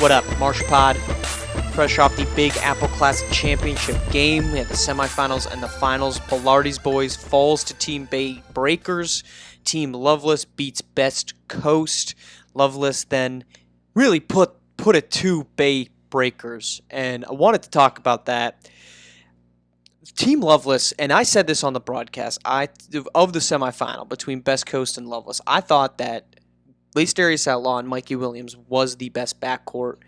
What up, Marsh Pod? Fresh off the Big Apple Classic Championship game, we had the semifinals and the finals. Bilardi's boys falls to Team Bay Breakers. Team Loveless beats Best Coast. Loveless then really put it to Bay Breakers, and I wanted to talk about that. Team Loveless, and I said this on the broadcast, of the semifinal between Best Coast and Loveless, I thought that Lace Darius Outlaw and Mikey Williams was the best backcourt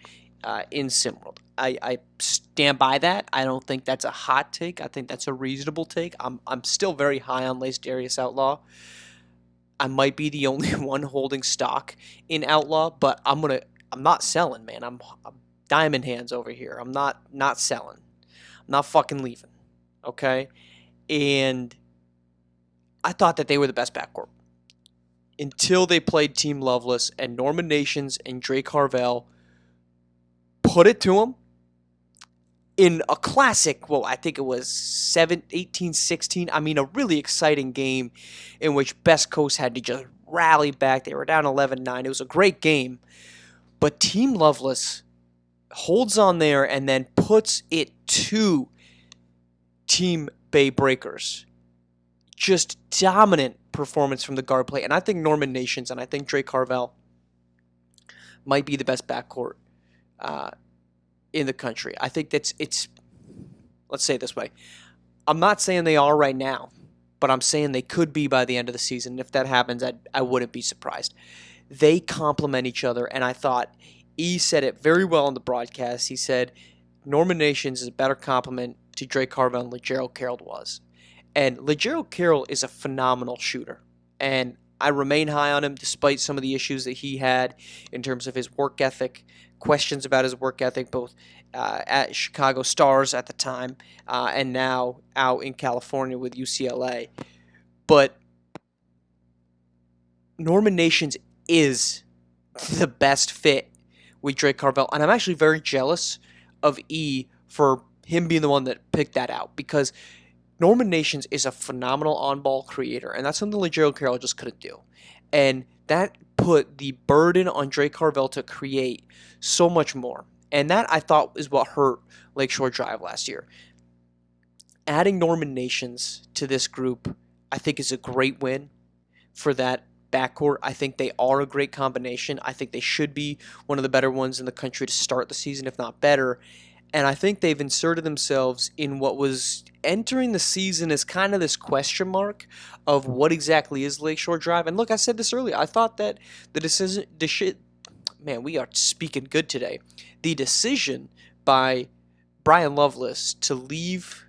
in SimWorld. I stand by that. I don't think that's a hot take. I think that's a reasonable take. I'm still very high on Lace Darius Outlaw. I might be the only one holding stock in Outlaw, but I'm not selling, man. I'm diamond hands over here. I'm not selling. I'm not fucking leaving. Okay? And I thought that they were the best backcourt until they played Team Loveless, and Norman Nations and Drake Harvell put it to them in a classic, well, I think it was 18-16. I mean, a really exciting game in which Best Coast had to just rally back. They were down 11-9. It was a great game. But Team Loveless holds on there and then puts it to Team Bay Breakers. Just dominant performance from the guard play. And I think Norman Nations and I think Drake Harvell might be the best backcourt in the country. I think it's let's say it this way. I'm not saying they are right now, but I'm saying they could be by the end of the season. If that happens, I wouldn't be surprised. They complement each other, and I thought E said it very well on the broadcast. He said Norman Nations is a better complement to Drake Harvell than LeGerald Carroll was. And LeGerald Carroll is a phenomenal shooter, and I remain high on him despite some of the issues that he had in terms of his work ethic, questions about his work ethic, both at Chicago Stars at the time and now out in California with UCLA. But Norman Nations is the best fit with Drake Harvell, and I'm actually very jealous of E for him being the one that picked that out, because Norman Nations is a phenomenal on-ball creator, and that's something LeGerald Carroll just couldn't do. And that put the burden on Drake Harvell to create so much more. And that, I thought, is what hurt Lakeshore Drive last year. Adding Norman Nations to this group, I think, is a great win for that backcourt. I think they are a great combination. I think they should be one of the better ones in the country to start the season, if not better. And I think they've inserted themselves in what was entering the season as kind of this question mark of what exactly is Lakeshore Drive. And look, I said this earlier. I thought that the decision, man, we are speaking good today. The decision by Brian Loveless to leave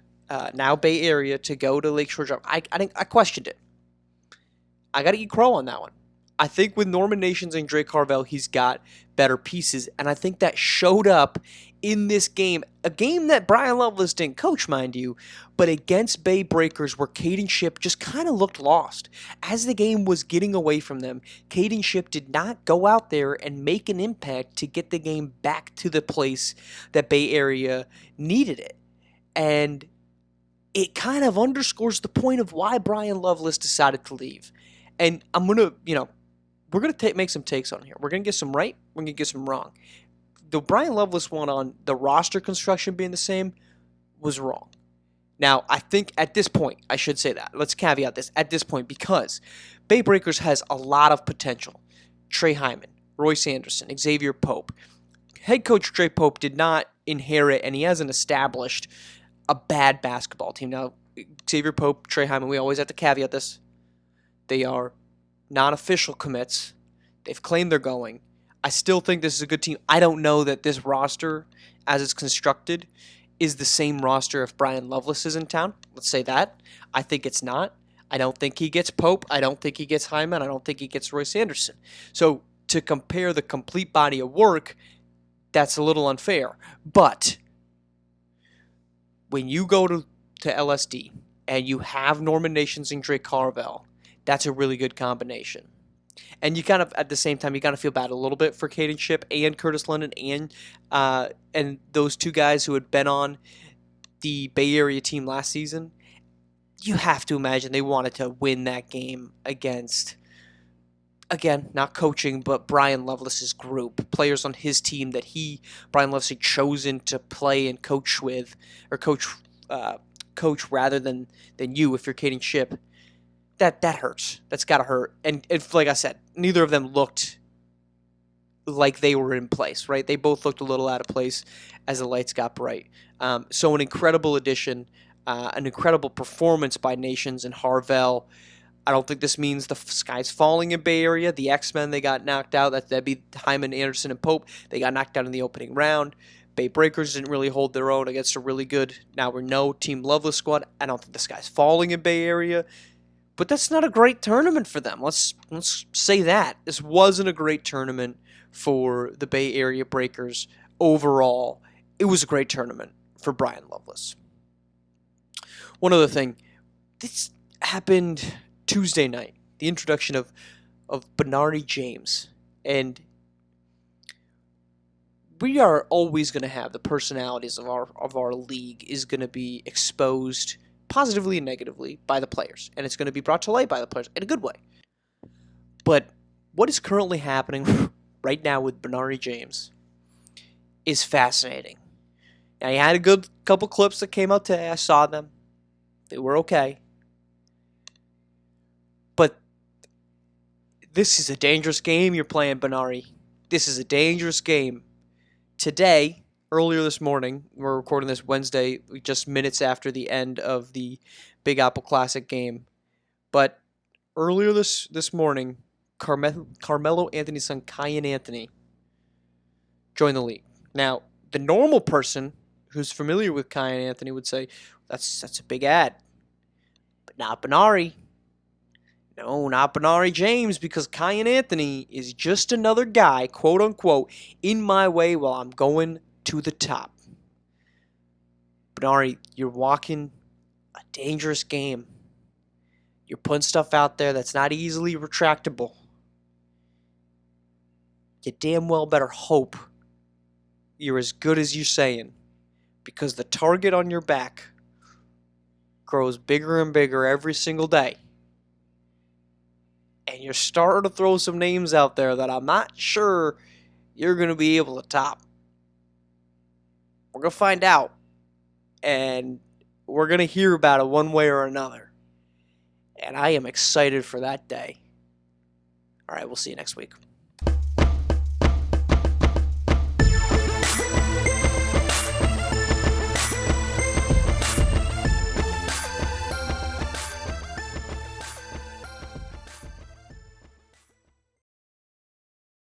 now Bay Area to go to Lakeshore Drive, I questioned it. I got to eat crow on that one. I think with Norman Nations and Drake Harvell, he's got better pieces, and I think that showed up in this game. A game that Brian Loveless didn't coach, mind you, but against Bay Breakers, where Caden Shipp just kind of looked lost. As the game was getting away from them, Caden Shipp did not go out there and make an impact to get the game back to the place that Bay Area needed it. And it kind of underscores the point of why Brian Loveless decided to leave. And I'm going to, we're going to make some takes on here. We're going to get some right. We're going to get some wrong. The Brian Loveless one on the roster construction being the same was wrong. Now, I think at this point, I should say that. Let's caveat this. At this point, because Bay Breakers has a lot of potential. Trey Hyman, Royce Anderson, Xavier Pope. Head coach Trey Pope did not inherit, and he hasn't established, a bad basketball team. Now, Xavier Pope, Trey Hyman, we always have to caveat this. They are non-official commits. They've claimed they're going. I still think this is a good team. I don't know that this roster, as it's constructed, is the same roster if Brian Loveless is in town. Let's say that. I think it's not. I don't think he gets Pope. I don't think he gets Hyman. I don't think he gets Royce Anderson. So to compare the complete body of work, that's a little unfair. But when you go to LSD and you have Norman Nations and Drake Harvell, that's a really good combination. And you kind of, at the same time, you kind of feel bad a little bit for Caden Shipp and Curtis London and those two guys who had been on the Bay Area team last season. You have to imagine they wanted to win that game against again, not coaching, but Brian Loveless's group, players on his team that Brian Loveless, had chosen to play and coach with, or uh, coach rather than you if you're Caden Ship. That hurts. That's gotta hurt. And like I said, neither of them looked like they were in place, right? They both looked a little out of place as the lights got bright. So an incredible addition, an incredible performance by Nations and Harvell. I don't think this means the sky's falling in Bay Area. The X-Men, they got knocked out. That'd be Hyman, Anderson, and Pope. They got knocked out in the opening round. Bay Breakers didn't really hold their own against a really good, now we know, Team Loveless squad. I don't think the sky's falling in Bay Area. But that's not a great tournament for them. Let's say that. This wasn't a great tournament for the Bay Area Breakers overall. It was a great tournament for Brian Loveless. One other thing. This happened Tuesday night. The introduction of Benari James. And we are always going to have the personalities of our league is going to be exposed positively and negatively by the players, and it's going to be brought to light by the players in a good way. But what is currently happening right now with Benari James is fascinating. Now, he had a good couple clips that came out today. I saw them. They were okay. But this is a dangerous game you're playing, Benari. This is a dangerous game. Today, earlier this morning, we're recording this Wednesday, just minutes after the end of the Big Apple Classic game. But earlier this morning, Carmelo Anthony's son, Kyan Anthony, joined the league. Now, the normal person who's familiar with Kyan Anthony would say, that's a big ad. But not Benari. No, not Benari James, because Kyan Anthony is just another guy, quote unquote, in my way while I'm going to the top. Benari, you're walking a dangerous game. You're putting stuff out there that's not easily retractable. You damn well better hope you're as good as you're saying, because the target on your back grows bigger and bigger every single day. And you're starting to throw some names out there that I'm not sure you're going to be able to top. We're going to find out. And we're going to hear about it one way or another. And I am excited for that day. All right, we'll see you next week.